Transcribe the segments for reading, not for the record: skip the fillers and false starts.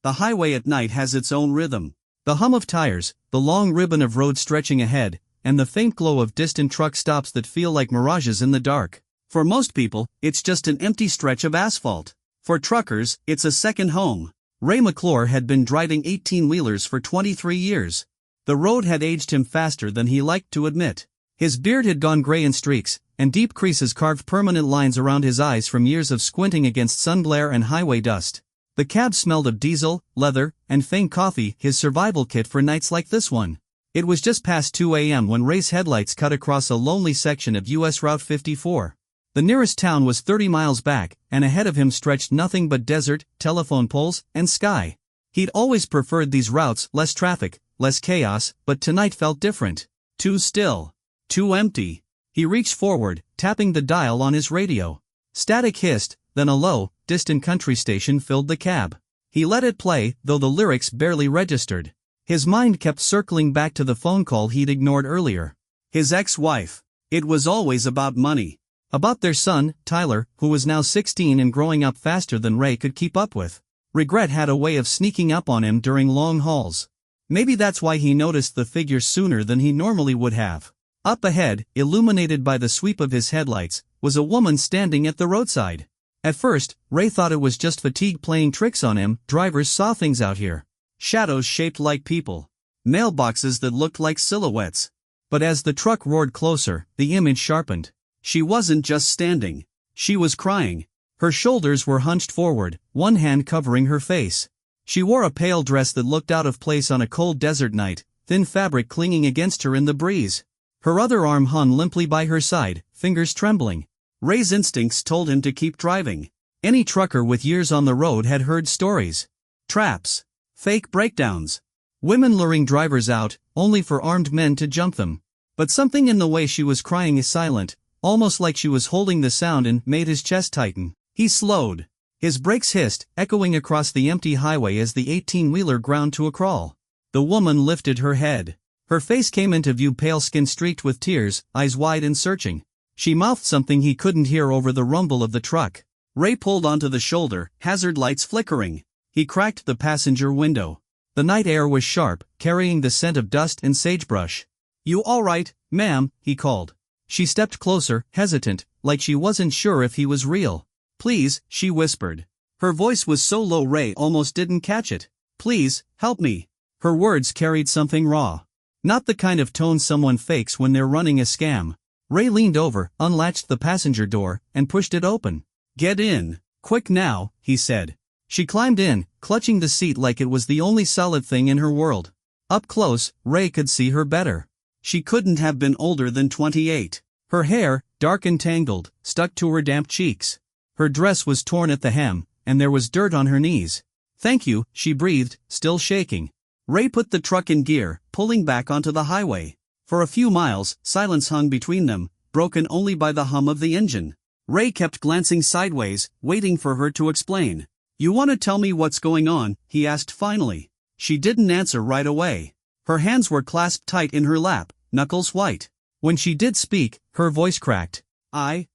The highway at night has its own rhythm. The hum of tires, the long ribbon of road stretching ahead, and the faint glow of distant truck stops that feel like mirages in the dark. For most people, it's just an empty stretch of asphalt. For truckers, it's a second home. Ray McClure had been driving 18-wheelers for 23 years. The road had aged him faster than he liked to admit. His beard had gone gray in streaks, and deep creases carved permanent lines around his eyes from years of squinting against sun glare and highway dust. The cab smelled of diesel, leather, and faint coffee, his survival kit for nights like this one. It was just past 2 a.m. when Ray's headlights cut across a lonely section of U.S. Route 54. The nearest town was 30 miles back, and ahead of him stretched nothing but desert, telephone poles, and sky. He'd always preferred these routes, less traffic, less chaos, but tonight felt different. Too still. Too empty. He reached forward, tapping the dial on his radio. Static hissed, then a low, distant country station filled the cab. He let it play, though the lyrics barely registered. His mind kept circling back to the phone call he'd ignored earlier. His ex-wife. It was always about money. About their son, Tyler, who was now 16 and growing up faster than Ray could keep up with. Regret had a way of sneaking up on him during long hauls. Maybe that's why he noticed the figure sooner than he normally would have. Up ahead, illuminated by the sweep of his headlights, was a woman standing at the roadside. At first, Ray thought it was just fatigue playing tricks on him. Drivers saw things out here. Shadows shaped like people. Mailboxes that looked like silhouettes. But as the truck roared closer, the image sharpened. She wasn't just standing. She was crying. Her shoulders were hunched forward, one hand covering her face. She wore a pale dress that looked out of place on a cold desert night, thin fabric clinging against her in the breeze. Her other arm hung limply by her side, fingers trembling. Ray's instincts told him to keep driving. Any trucker with years on the road had heard stories. Traps. Fake breakdowns. Women luring drivers out, only for armed men to jump them. But something in the way she was crying is silent, almost like she was holding the sound, and made his chest tighten. He slowed. His brakes hissed, echoing across the empty highway as the 18-wheeler ground to a crawl. The woman lifted her head. Her face came into view, pale skin streaked with tears, eyes wide and searching. She mouthed something he couldn't hear over the rumble of the truck. Ray pulled onto the shoulder, hazard lights flickering. He cracked the passenger window. The night air was sharp, carrying the scent of dust and sagebrush. "You all right, ma'am?" he called. She stepped closer, hesitant, like she wasn't sure if he was real. "Please," she whispered. Her voice was so low Ray almost didn't catch it. "Please, help me." Her words carried something raw. Not the kind of tone someone fakes when they're running a scam. Ray leaned over, unlatched the passenger door, and pushed it open. "Get in. Quick now," he said. She climbed in, clutching the seat like it was the only solid thing in her world. Up close, Ray could see her better. She couldn't have been older than 28. Her hair, dark and tangled, stuck to her damp cheeks. Her dress was torn at the hem, and there was dirt on her knees. "Thank you," she breathed, still shaking. Ray put the truck in gear, pulling back onto the highway. For a few miles, silence hung between them, broken only by the hum of the engine. Ray kept glancing sideways, waiting for her to explain. "You want to tell me what's going on?" he asked finally. She didn't answer right away. Her hands were clasped tight in her lap, knuckles white. When she did speak, her voice cracked. I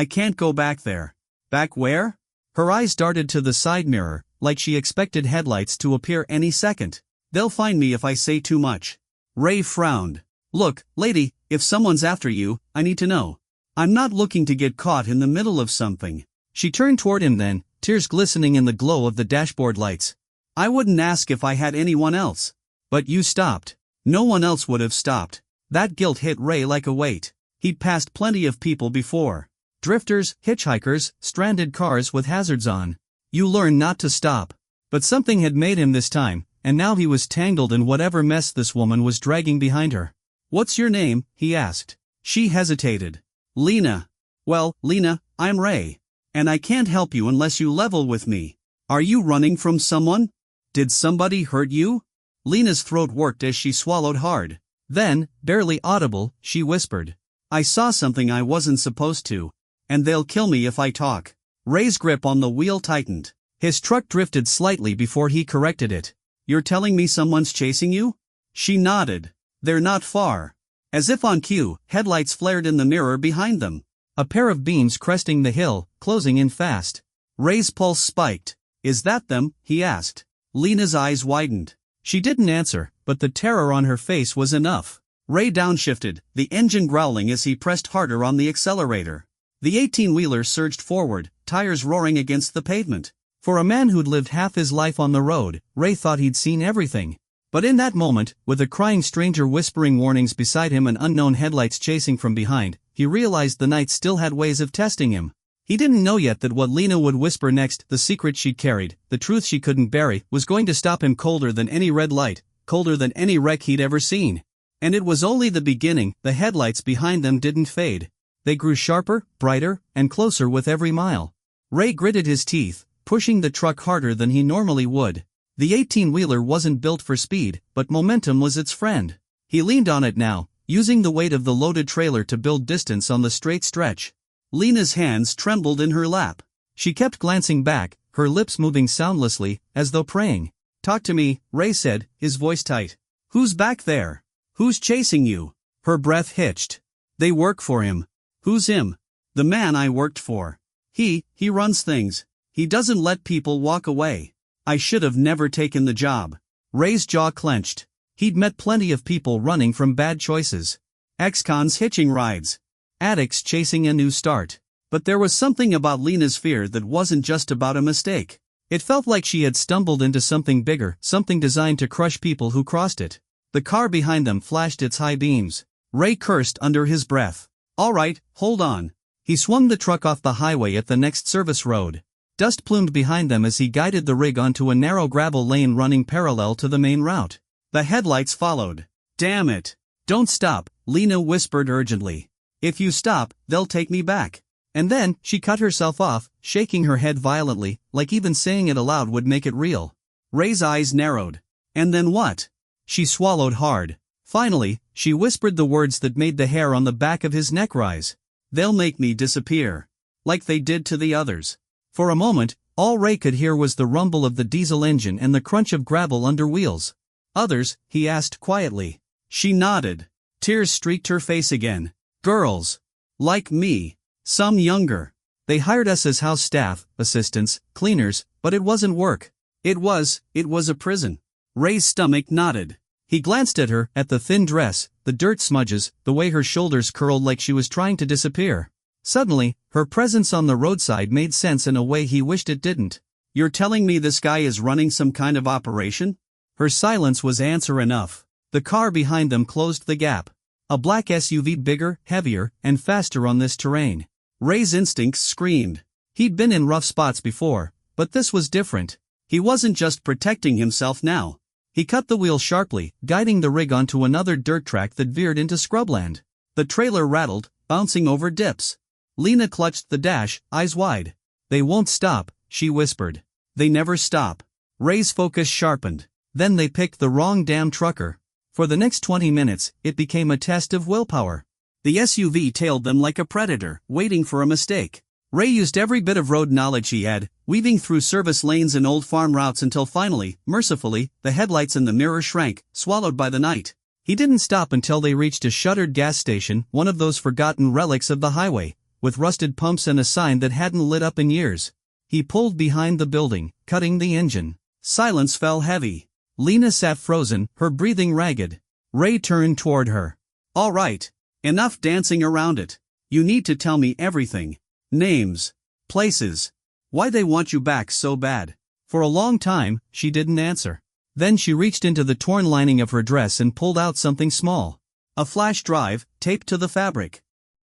can't go back there." "Back where?" Her eyes darted to the side mirror, like she expected headlights to appear any second. "They'll find me if I say too much." Ray frowned. "Look, lady, if someone's after you, I need to know. I'm not looking to get caught in the middle of something." She turned toward him then, tears glistening in the glow of the dashboard lights. "I wouldn't ask if I had anyone else. But you stopped." No one else would have stopped. That guilt hit Ray like a weight. He'd passed plenty of people before. Drifters, hitchhikers, stranded cars with hazards on. You learn not to stop. But something had made him this time, and now he was tangled in whatever mess this woman was dragging behind her. "What's your name?" he asked. She hesitated. "Lena." "Well, Lena, I'm Ray. And I can't help you unless you level with me. Are you running from someone? Did somebody hurt you?" Lena's throat worked as she swallowed hard. Then, barely audible, she whispered. "I saw something I wasn't supposed to. And they'll kill me if I talk." Ray's grip on the wheel tightened. His truck drifted slightly before he corrected it. "You're telling me someone's chasing you?" She nodded. "They're not far." As if on cue, headlights flared in the mirror behind them. A pair of beams cresting the hill, closing in fast. Ray's pulse spiked. "Is that them?" he asked. Lena's eyes widened. She didn't answer, but the terror on her face was enough. Ray downshifted, the engine growling as he pressed harder on the accelerator. The 18-wheeler surged forward, tires roaring against the pavement. For a man who'd lived half his life on the road, Ray thought he'd seen everything. But in that moment, with a crying stranger whispering warnings beside him and unknown headlights chasing from behind, he realized the night still had ways of testing him. He didn't know yet that what Lena would whisper next, the secret she'd carried, the truth she couldn't bury, was going to stop him colder than any red light, colder than any wreck he'd ever seen. And it was only the beginning. The headlights behind them didn't fade. They grew sharper, brighter, and closer with every mile. Ray gritted his teeth, pushing the truck harder than he normally would. The 18-wheeler wasn't built for speed, but momentum was its friend. He leaned on it now, using the weight of the loaded trailer to build distance on the straight stretch. Lena's hands trembled in her lap. She kept glancing back, her lips moving soundlessly, as though praying. "Talk to me," Ray said, his voice tight. "Who's back there? Who's chasing you?" Her breath hitched. "They work for him." "Who's him?" "The man I worked for. He runs things. He doesn't let people walk away. I should have never taken the job." Ray's jaw clenched. He'd met plenty of people running from bad choices. Ex-cons hitching rides. Addicts chasing a new start. But there was something about Lena's fear that wasn't just about a mistake. It felt like she had stumbled into something bigger, something designed to crush people who crossed it. The car behind them flashed its high beams. Ray cursed under his breath. "All right, hold on." He swung the truck off the highway at the next service road. Dust plumed behind them as he guided the rig onto a narrow gravel lane running parallel to the main route. The headlights followed. "Damn it. Don't stop," Lena whispered urgently. "If you stop, they'll take me back." And then, she cut herself off, shaking her head violently, like even saying it aloud would make it real. Ray's eyes narrowed. "And then what?" She swallowed hard. Finally, she whispered the words that made the hair on the back of his neck rise. "They'll make me disappear. Like they did to the others." For a moment, all Ray could hear was the rumble of the diesel engine and the crunch of gravel under wheels. "Others?" he asked quietly. She nodded. Tears streaked her face again. "Girls. Like me. Some younger. They hired us as house staff, assistants, cleaners, but it wasn't work. It was a prison." Ray's stomach knotted. He glanced at her, at the thin dress, the dirt smudges, the way her shoulders curled like she was trying to disappear. Suddenly, her presence on the roadside made sense in a way he wished it didn't. "You're telling me this guy is running some kind of operation?" Her silence was answer enough. The car behind them closed the gap. A black SUV, bigger, heavier, and faster on this terrain. Ray's instincts screamed. He'd been in rough spots before, but this was different. He wasn't just protecting himself now. He cut the wheel sharply, guiding the rig onto another dirt track that veered into scrubland. The trailer rattled, bouncing over dips. Lena clutched the dash, eyes wide. "They won't stop," she whispered. "They never stop." Ray's focus sharpened. Then they picked the wrong damn trucker. For the next 20 minutes, it became a test of willpower. The SUV tailed them like a predator, waiting for a mistake. Ray used every bit of road knowledge he had, weaving through service lanes and old farm routes until finally, mercifully, the headlights in the mirror shrank, swallowed by the night. He didn't stop until they reached a shuttered gas station, one of those forgotten relics of the highway, with rusted pumps and a sign that hadn't lit up in years. He pulled behind the building, cutting the engine. Silence fell heavy. Lena sat frozen, her breathing ragged. Ray turned toward her. "All right. Enough dancing around it. You need to tell me everything. Names. Places. Why they want you back so bad." For a long time, she didn't answer. Then she reached into the torn lining of her dress and pulled out something small. A flash drive, taped to the fabric.